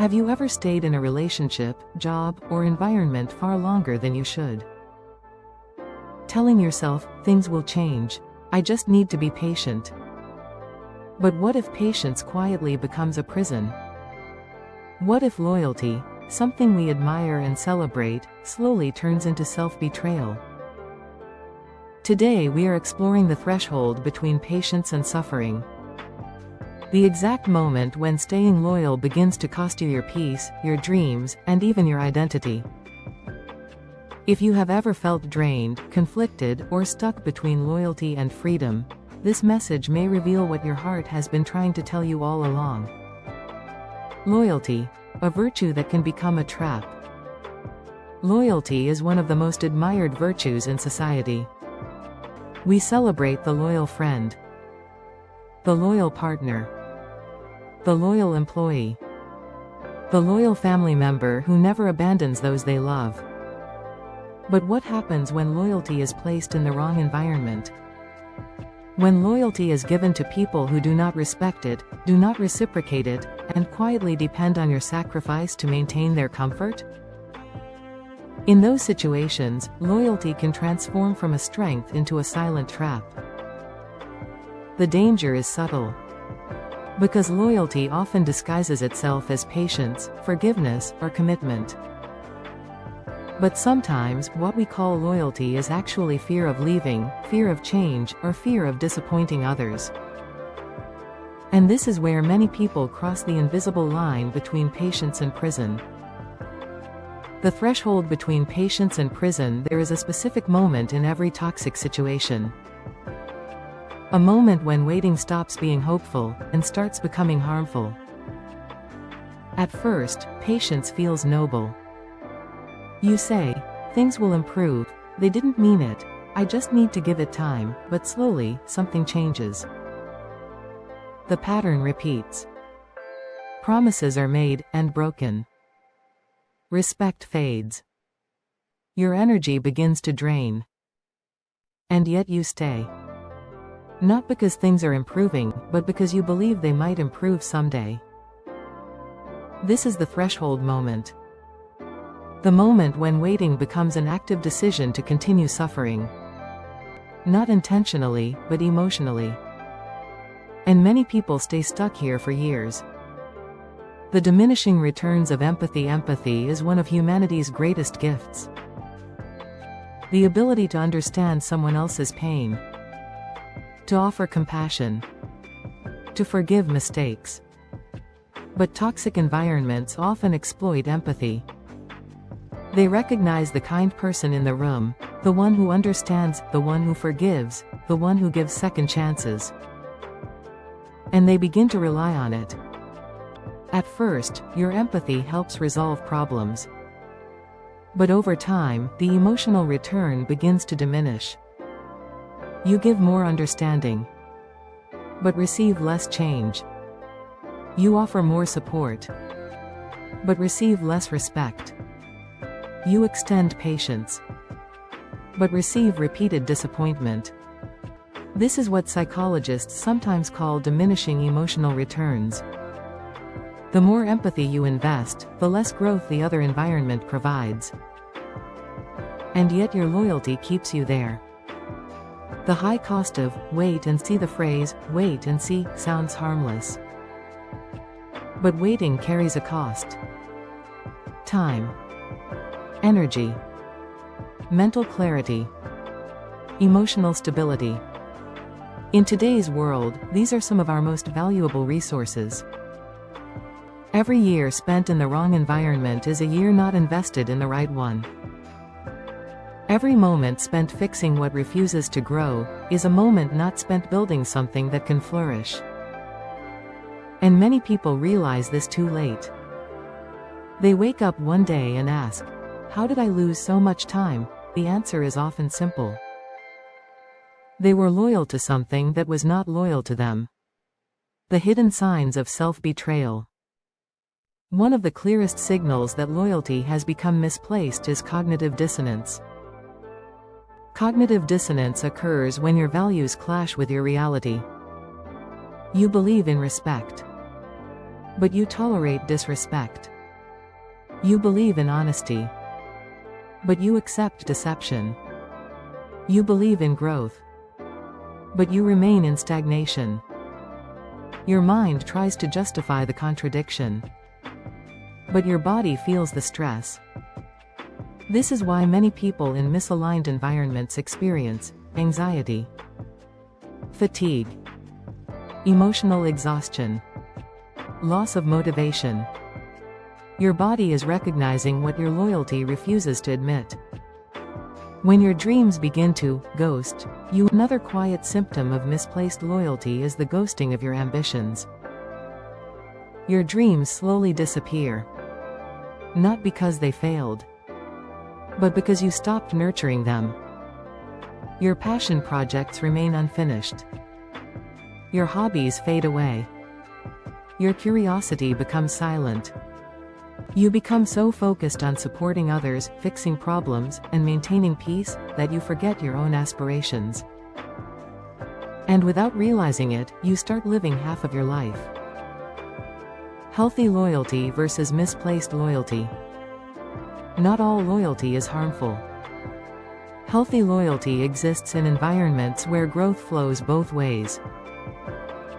Have you ever stayed in a relationship, job, or environment far longer than you should? Telling yourself, things will change. I just need to be patient. But what if patience quietly becomes a prison? What if loyalty, something we admire and celebrate, slowly turns into self-betrayal? Today we are exploring the threshold between patience and suffering. The exact moment when staying loyal begins to cost you your peace, your dreams, and even your identity. If you have ever felt drained, conflicted, or stuck between loyalty and freedom, this message may reveal what your heart has been trying to tell you all along. Loyalty, a virtue that can become a trap. Loyalty is one of the most admired virtues in society. We celebrate the loyal friend, the loyal partner, the loyal employee, the loyal family member who never abandons those they love. But what happens when loyalty is placed in the wrong environment? When loyalty is given to people who do not respect it, do not reciprocate it, and quietly depend on your sacrifice to maintain their comfort? In those situations, loyalty can transform from a strength into a silent trap. The danger is subtle. Because loyalty often disguises itself as patience, forgiveness, or commitment. But sometimes, what we call loyalty is actually fear of leaving, fear of change, or fear of disappointing others. And this is where many people cross the invisible line between patience and prison. The threshold between patience and prison. There is a specific moment in every toxic situation. A moment when waiting stops being hopeful, and starts becoming harmful. At first, patience feels noble. You say, things will improve, they didn't mean it, I just need to give it time, but slowly, something changes. The pattern repeats. Promises are made, and broken. Respect fades. Your energy begins to drain. And yet you stay. Not because things are improving, but because you believe they might improve someday. This is the threshold moment. The moment when waiting becomes an active decision to continue suffering. Not intentionally, but emotionally. And many people stay stuck here for years. The diminishing returns of empathy. Empathy is one of humanity's greatest gifts. The ability to understand someone else's pain. To offer compassion. To forgive mistakes. But toxic environments often exploit empathy. They recognize the kind person in the room, the one who understands, the one who forgives, the one who gives second chances. And they begin to rely on it. At first, your empathy helps resolve problems. But over time, the emotional return begins to diminish. You give more understanding, but receive less change. You offer more support, but receive less respect. You extend patience, but receive repeated disappointment. This is what psychologists sometimes call diminishing emotional returns. The more empathy you invest, the less growth the other environment provides. And yet your loyalty keeps you there. The high cost of wait and see. The phrase, wait and see, sounds harmless. But waiting carries a cost. Time. Energy. Mental clarity. Emotional stability. In today's world, these are some of our most valuable resources. Every year spent in the wrong environment is a year not invested in the right one. Every moment spent fixing what refuses to grow, is a moment not spent building something that can flourish. And many people realize this too late. They wake up one day and ask, how did I lose so much time? The answer is often simple. They were loyal to something that was not loyal to them. The hidden signs of self-betrayal. One of the clearest signals that loyalty has become misplaced is cognitive dissonance. Cognitive dissonance occurs when your values clash with your reality. You believe in respect, but you tolerate disrespect. You believe in honesty, but you accept deception. You believe in growth, but you remain in stagnation. Your mind tries to justify the contradiction, but your body feels the stress. This is why many people in misaligned environments experience anxiety, fatigue, emotional exhaustion, loss of motivation. Your body is recognizing what your loyalty refuses to admit. When your dreams begin to ghost you, another quiet symptom of misplaced loyalty is the ghosting of your ambitions. Your dreams slowly disappear, not because they failed, but because you stopped nurturing them. Your passion projects remain unfinished. Your hobbies fade away. Your curiosity becomes silent. You become so focused on supporting others, fixing problems, and maintaining peace, that you forget your own aspirations. And without realizing it, you start living half of your life. Healthy loyalty versus misplaced loyalty. Not all loyalty is harmful. Healthy loyalty exists in environments where growth flows both ways.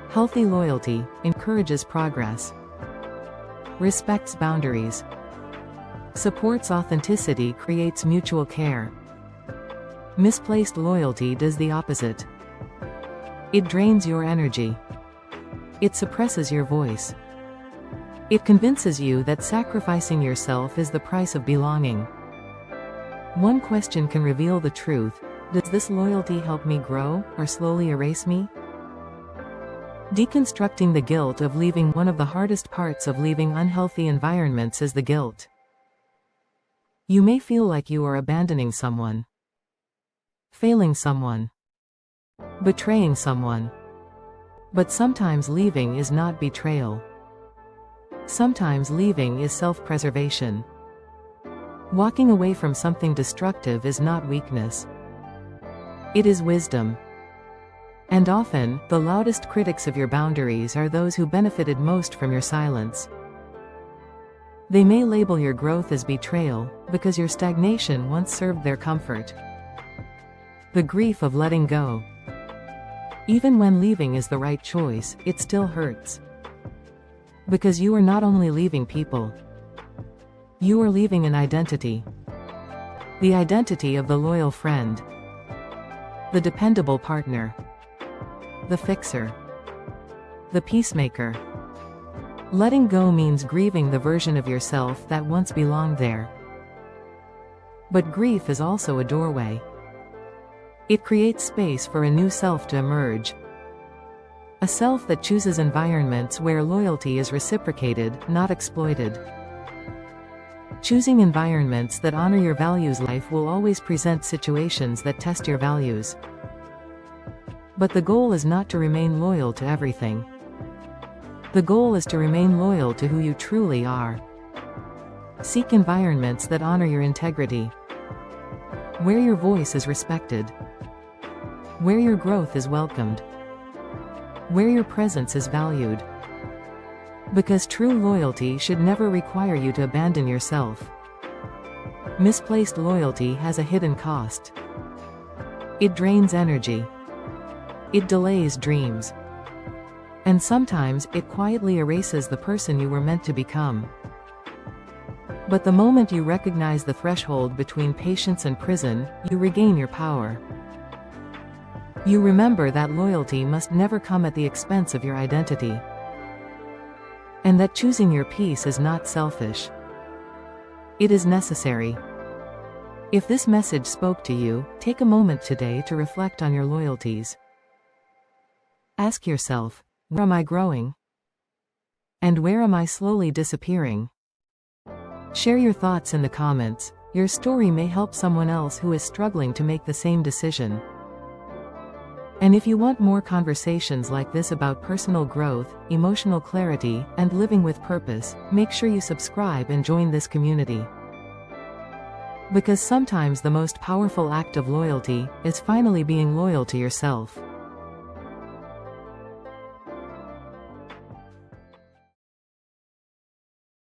Healthy loyalty encourages progress, respects boundaries, supports authenticity, creates mutual care. Misplaced loyalty does the opposite. It drains your energy. It suppresses your voice. It convinces you that sacrificing yourself is the price of belonging. One question can reveal the truth: does this loyalty help me grow, or slowly erase me? Deconstructing the guilt of leaving. One of the hardest parts of leaving unhealthy environments is the guilt. You may feel like you are abandoning someone, failing someone, betraying someone. But sometimes leaving is not betrayal. Sometimes leaving is self-preservation. Walking away from something destructive is not weakness. It is wisdom. And often, the loudest critics of your boundaries are those who benefited most from your silence. They may label your growth as betrayal, because your stagnation once served their comfort. The grief of letting go. Even when leaving is the right choice, it still hurts. Because you are not only leaving people, you are leaving an identity. The identity of the loyal friend, the dependable partner, the fixer, the peacemaker. Letting go means grieving the version of yourself that once belonged there. But grief is also a doorway. It creates space for a new self to emerge. A self that chooses environments where loyalty is reciprocated, not exploited. Choosing environments that honor your values. Life will always present situations that test your values. But the goal is not to remain loyal to everything. The goal is to remain loyal to who you truly are. Seek environments that honor your integrity, where your voice is respected, where your growth is welcomed, where your presence is valued. Because true loyalty should never require you to abandon yourself. Misplaced loyalty has a hidden cost. It drains energy. It delays dreams. And sometimes, it quietly erases the person you were meant to become. But the moment you recognize the threshold between patience and prison, you regain your power. You remember that loyalty must never come at the expense of your identity. And that choosing your peace is not selfish. It is necessary. If this message spoke to you, take a moment today to reflect on your loyalties. Ask yourself, where am I growing? And where am I slowly disappearing? Share your thoughts in the comments. Your story may help someone else who is struggling to make the same decision. And if you want more conversations like this about personal growth, emotional clarity, and living with purpose, make sure you subscribe and join this community. Because sometimes the most powerful act of loyalty is finally being loyal to yourself.